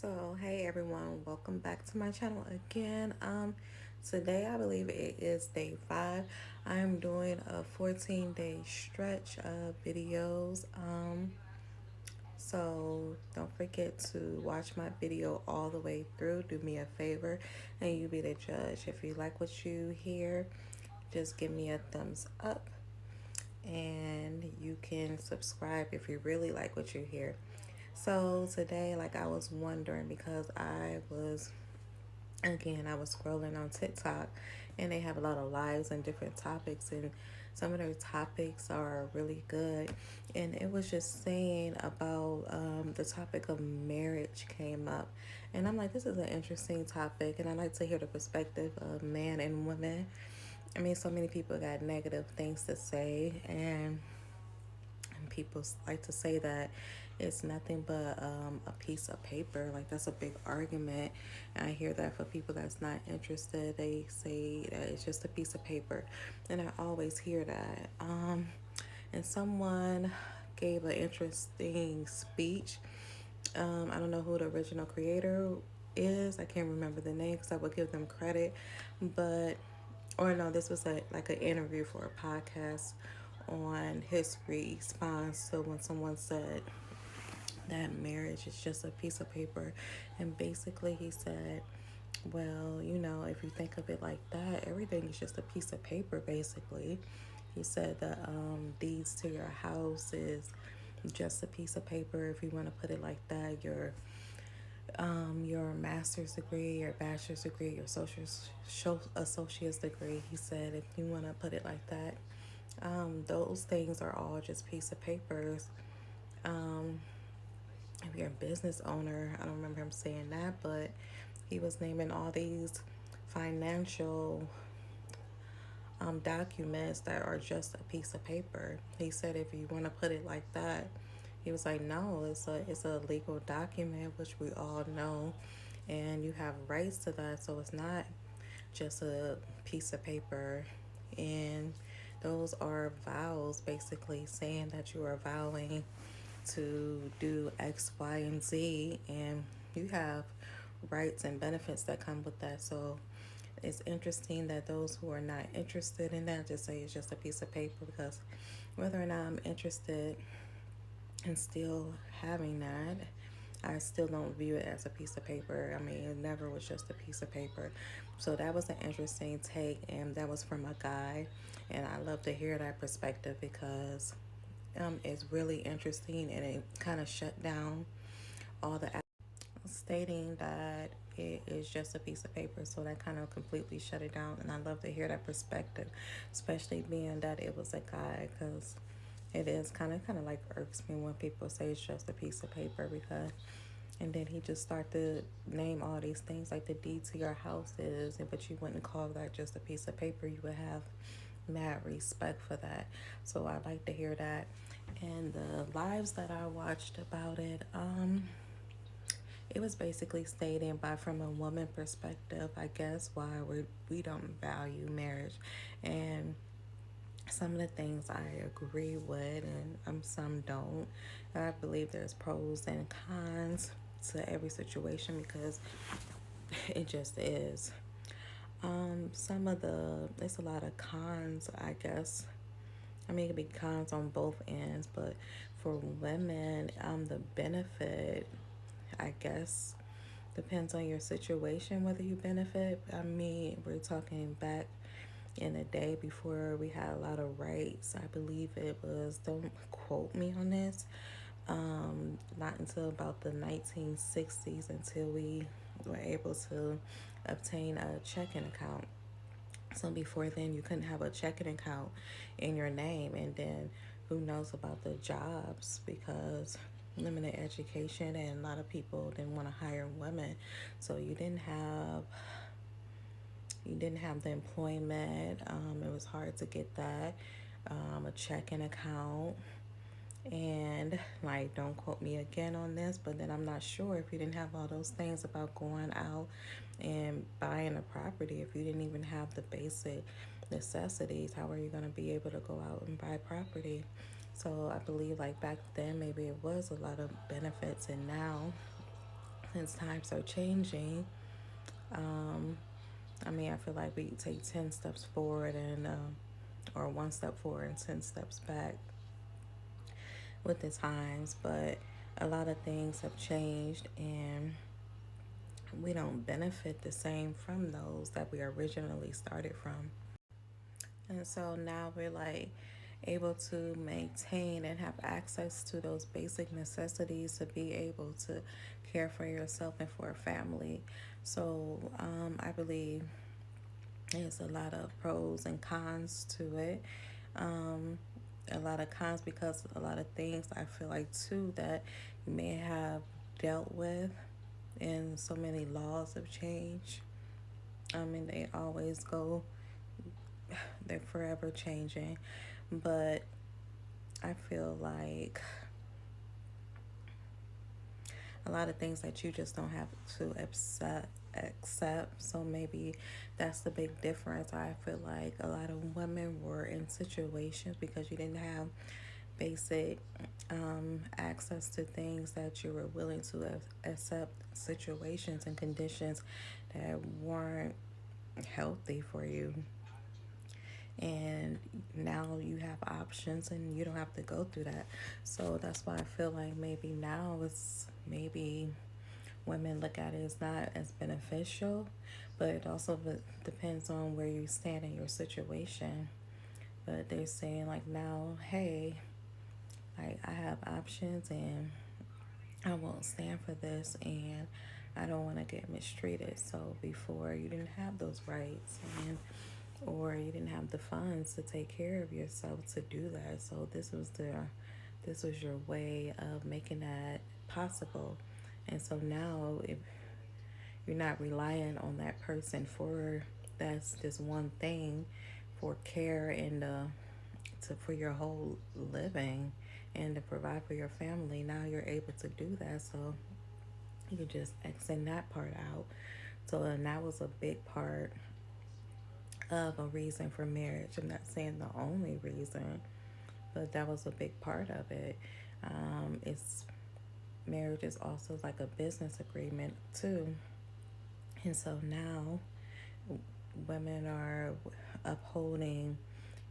So, hey everyone, welcome back to my channel again. Today I believe it is day 5. I am doing a 14-day stretch of videos. So don't forget to watch my video all the way through. Do me a favor and you be the judge. If you like what you hear, just give me a thumbs up and you can subscribe if you really like what you hear. So today, like I was wondering because I was scrolling on TikTok and they have a lot of lives and different topics, and some of their topics are really good. And it was just saying about the topic of marriage came up. And I'm like, this is an interesting topic, and I like to hear the perspective of man and women. I mean, so many people got negative things to say, and people like to say that it's nothing but a piece of paper. Like, that's a big argument. And I hear that for people that's not interested, they say that it's just a piece of paper. And I always hear that. And someone gave an interesting speech. I don't know who the original creator is. I can't remember the name because I would give them credit. But, or no, this was like an interview for a podcast on his response to when someone said that marriage is just a piece of paper. And basically he said, well, if you think of it like that, everything is just a piece of paper, basically. He said that deeds to your house is just a piece of paper, if you want to put it like that. Your master's degree, your bachelor's degree, your associate's degree. He said, if you want to put it like that, those things are all just piece of papers. Um, if you're a business owner, I don't remember him saying that, but he was naming all these financial documents that are just a piece of paper. He said, if you want to put it like that, he was like, no, it's a legal document, which we all know, and you have rights to that. So it's not just a piece of paper. And those are vows, basically saying that you are vowing to do X, Y, and Z, and you have rights and benefits that come with that. So it's interesting that those who are not interested in that just say it's just a piece of paper, because whether or not I'm interested in still having that, I still don't view it as a piece of paper. I mean, it never was just a piece of paper. So that was an interesting take, and that was from a guy. And I love to hear that perspective because it's really interesting, and it kind of shut down all the stating that it is just a piece of paper. So that kind of completely shut it down, and I love to hear that perspective, especially being that it was a guy, because it is kind of like irks me when people say it's just a piece of paper. Because and then he just started to name all these things like the deed to your house is, but you wouldn't call that just a piece of paper. You would have mad respect for that. So I like to hear that. And the lives that I watched about it, it was basically stating by from a woman perspective, I guess, why we don't value marriage. And some of the things I agree with, and some don't. And I believe there's pros and cons to every situation, because it just is. There's a lot of cons, I guess. I mean, it could be cons on both ends, but for women, the benefit, I guess, depends on your situation whether you benefit. I mean, we're talking back in the day before we had a lot of rights. I believe it was, don't quote me on this, not until about the 1960s until we were able to obtain a checking account. So before then, you couldn't have a checking account in your name. And then who knows about the jobs, because limited education and a lot of people didn't want to hire women. So you didn't have the employment. It was hard to get that, a checking account. And like, don't quote me again on this, but then I'm not sure if you didn't have all those things about going out and buying a property. If you didn't even have the basic necessities, how are you going to be able to go out and buy property? So I believe like back then maybe it was a lot of benefits, and now since times are changing, I mean, I feel like we take 10 steps forward and, or one step forward and 10 steps back with the times, but a lot of things have changed and we don't benefit the same from those that we originally started from. And so now we're like able to maintain and have access to those basic necessities to be able to care for yourself and for a family. So I believe there's a lot of pros and cons to it. A lot of cons because a lot of things I feel like too that you may have dealt with, and so many laws have changed. I mean, they always go, they're forever changing, but I feel like a lot of things that you just don't have to accept. So maybe that's the big difference. I feel like a lot of women were in situations because you didn't have basic access to things that you were willing to accept situations and conditions that weren't healthy for you. And now you have options and you don't have to go through that. So that's why I feel like maybe now it's maybe women look at it as not as beneficial, but it also depends on where you stand in your situation. But they're saying like now, hey, like I have options and I won't stand for this and I don't want to get mistreated. So before you didn't have those rights and or you didn't have the funds to take care of yourself to do that. So this was your way of making that possible. And so now if you're not relying on that person for that's just one thing for care and for your whole living and to provide for your family, now you're able to do that. So you can just extend that part out. So and that was a big part of a reason for marriage. I'm not saying the only reason, but that was a big part of it. It's marriage is also like a business agreement too, and so now women are upholding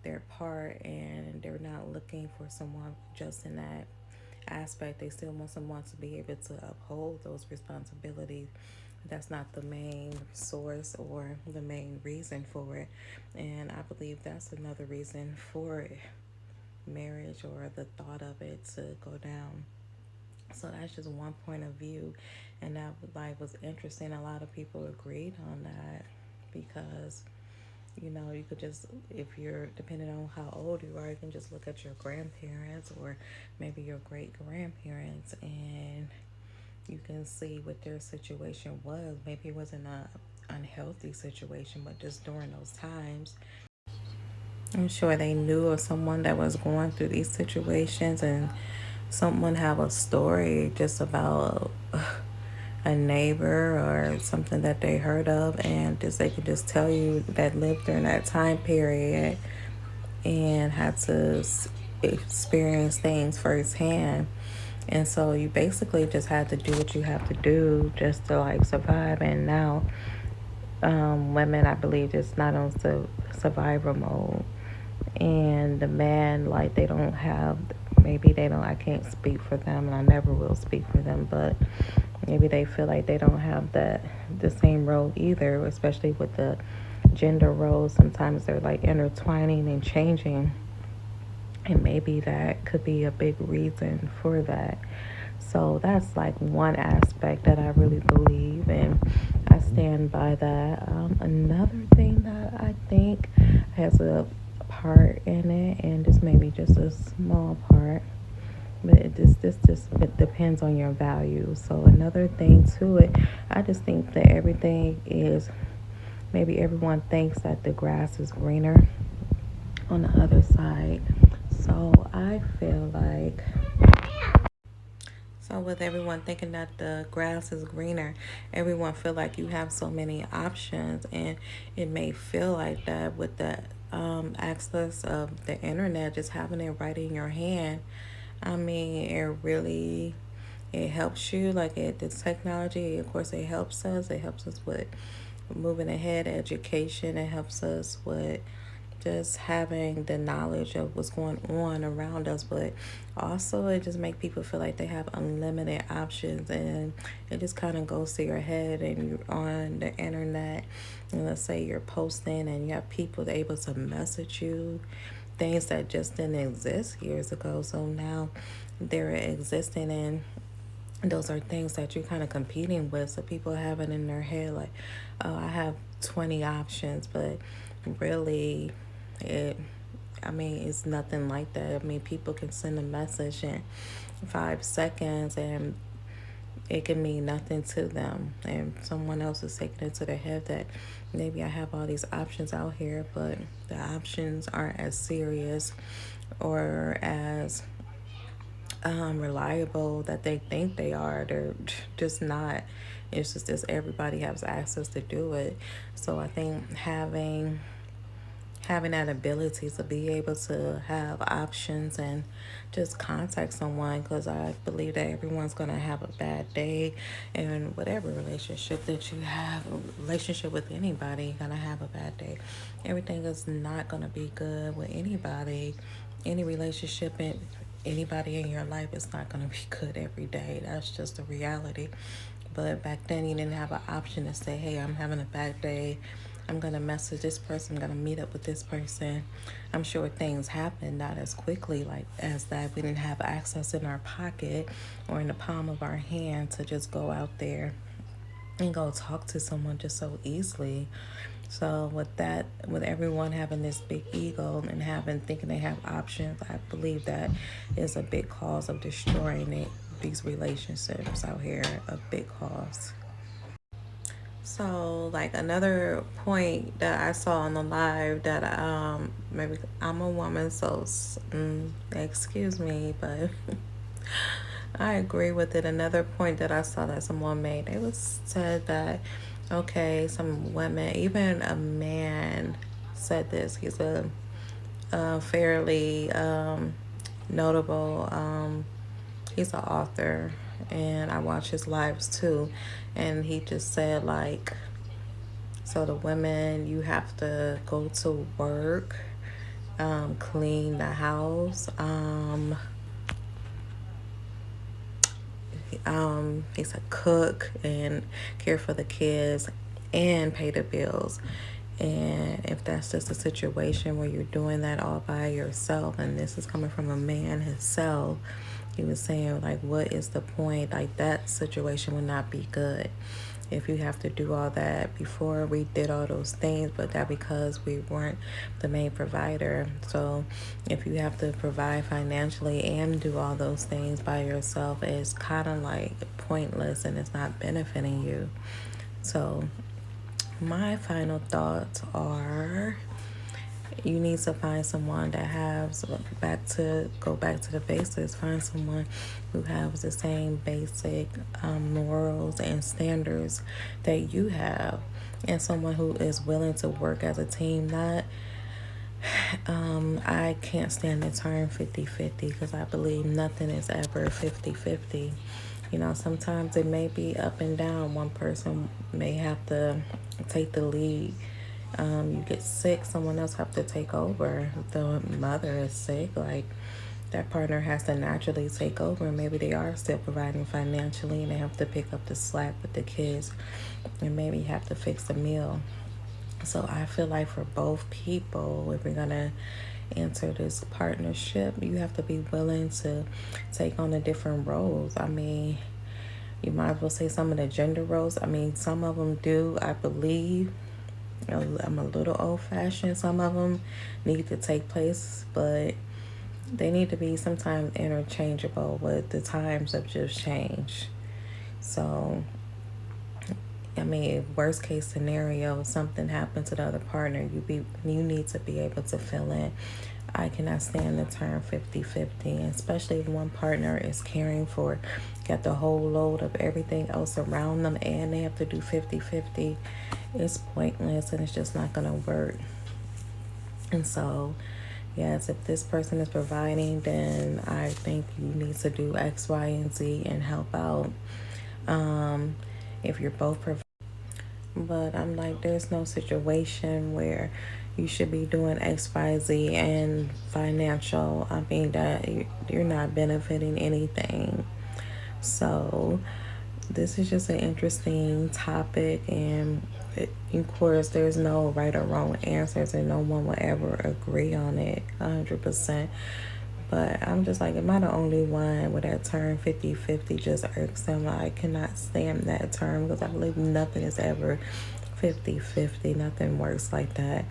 their part, and they're not looking for someone just in that aspect. They still want someone to be able to uphold those responsibilities. That's not the main source or the main reason for it. And I believe that's another reason for marriage or the thought of it to go down. So that's just one point of view. And that like was interesting. A lot of people agreed on that because you could just, if you're depending on how old you are, you can just look at your grandparents or maybe your great grandparents and you can see what their situation was. Maybe it wasn't a unhealthy situation, but just during those times, I'm sure they knew of someone that was going through these situations, and someone have a story just about a neighbor or something that they heard of, and just they could just tell you that lived during that time period and had to experience things firsthand. And so you basically just had to do what you have to do just to like survive. And now women, I believe, just not on survival mode. And the man, like they don't have, maybe they don't, I can't speak for them and I never will speak for them, but maybe they feel like they don't have the same role either, especially with the gender roles. Sometimes they're like intertwining and changing, and maybe that could be a big reason for that. So that's like one aspect that I really believe, and I stand by that. Another thing that I think has a part in it, and this may be just a small part, but it depends on your values. So another thing to it, I just think that everything is, maybe everyone thinks that the grass is greener on the other side. So I feel like, so with everyone thinking that the grass is greener, everyone feel like you have so many options, and it may feel like that with the access of the internet, just having it right in your hand. I mean, it really it helps you. Like this technology, of course, it helps us. It helps us with moving ahead, education. It helps us with just having the knowledge of what's going on around us, but also it just make people feel like they have unlimited options, and it just kind of goes to your head, and you're on the internet, and let's say you're posting and you have people that are able to message you things that just didn't exist years ago, so now they're existing, and those are things that you're kind of competing with. So people have it in their head like, oh, I have 20 options, but really, it, I mean, it's nothing like that. I mean, people can send a message in 5 seconds, and it can mean nothing to them. And someone else is taking it to their head that maybe I have all these options out here, but the options aren't as serious or as reliable that they think they are. They're just not. It's just this everybody has access to do it. So I think having that ability to be able to have options and just contact someone, because I believe that everyone's going to have a bad day, and whatever relationship that you have, a relationship with anybody, you're going to have a bad day. Everything is not going to be good with anybody. Any relationship and anybody in your life is not going to be good every day. That's just a reality. But back then, you didn't have an option to say, hey, I'm having a bad day. I'm going to message this person. I'm going to meet up with this person. I'm sure things happen, not as quickly like as that. We didn't have access in our pocket or in the palm of our hand to just go out there and go talk to someone just so easily. So with that, with everyone having this big ego and thinking they have options, I believe that is a big cause of destroying these relationships out here, a big cause. So like another point that I saw on the live that maybe I'm a woman, so excuse me, but I agree with it. Another point that I saw that someone made, it was said that, okay, some women, even a man said this. He's a fairly notable, he's an author, and I watch his lives too. And he just said, like, so the women, you have to go to work, clean the house, he said cook and care for the kids and pay the bills. And if that's just a situation where you're doing that all by yourself, and this is coming from a man himself, he was saying, like, what is the point? Like, that situation would not be good if you have to do all that. Before, we did all those things, but that because we weren't the main provider. So if you have to provide financially and do all those things by yourself, it's kind of like pointless, and it's not benefiting you. So my final thoughts are, you need to find someone that has go back to the basics. Find someone who has the same basic morals and standards that you have, and someone who is willing to work as a team. Not I can't stand the term 50-50, because I believe nothing is ever 50-50. You know, sometimes it may be up and down. One person may have to take the lead. You get sick, someone else have to take over. If the mother is sick, like, that partner has to naturally take over. Maybe they are still providing financially, and they have to pick up the slack with the kids, and maybe have to fix the meal. So I feel like for both people, if you're gonna enter this partnership, you have to be willing to take on the different roles. I mean, you might as well say some of the gender roles. I mean, some of them do, I believe. I'm a little old-fashioned. Some of them need to take place, but they need to be sometimes interchangeable. With the times have just changed. So, I mean, worst case scenario, something happened to the other partner, you need to be able to fill in. I cannot stand the term 50-50, especially if one partner is caring for, got the whole load of everything else around them, and they have to do 50-50. It's pointless, and it's just not going to work. And so yes, if this person is providing, then I think you need to do X, Y, and Z and help out. If you're both providing. But I'm like, there's no situation where you should be doing X, Y, Z and financial. I mean, that you're not benefiting anything. So, this is just an interesting topic, and of course, there's no right or wrong answers, and no one will ever agree on it 100%. But I'm just like, am I the only one with that term 50-50 just irks them? I cannot stand that term because I believe nothing is ever 50-50. Nothing works like that.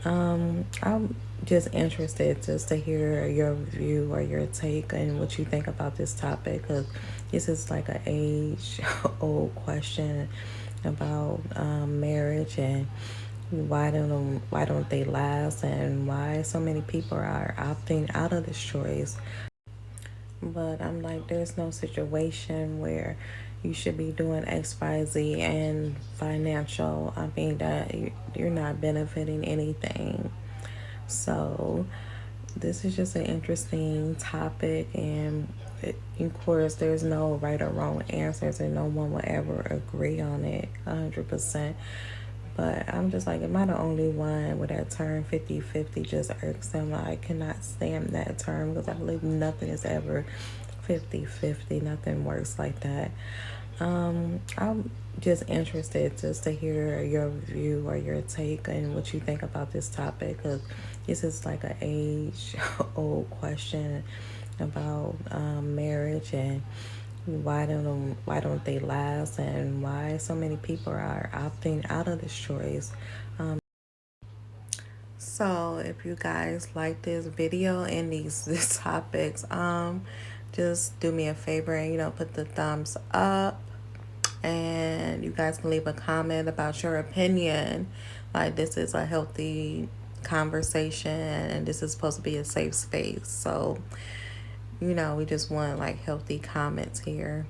I'm just interested just to hear your view or your take and what you think about this topic, because this is like an age-old question about marriage and why don't they last, and why so many people are opting out of this choice. But I'm like, there's no situation where you should be doing X, Y, Z and financial. I mean, that you're not benefiting anything. So, this is just an interesting topic, and of course, there's no right or wrong answers, and no one will ever agree on it 100%. But I'm just like, am I the only one with that term 50-50 just irks them? I cannot stand that term because I believe nothing is ever 50-50. Nothing works like that. I'm just interested just to hear your view or your take and what you think about this topic, because this is like an age-old question about marriage and why don't they last, and why so many people are opting out of this choice. So if you guys like this video and these topics, just do me a favor and put the thumbs up, and you guys can leave a comment about your opinion. Like, this is a healthy conversation, and this is supposed to be a safe space. So we just want like healthy comments here.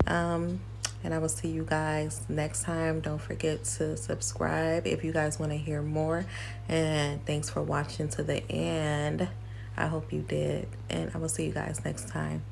And I will see you guys next time. Don't forget to subscribe if you guys want to hear more. And thanks for watching to the end. I hope you did. And I will see you guys next time.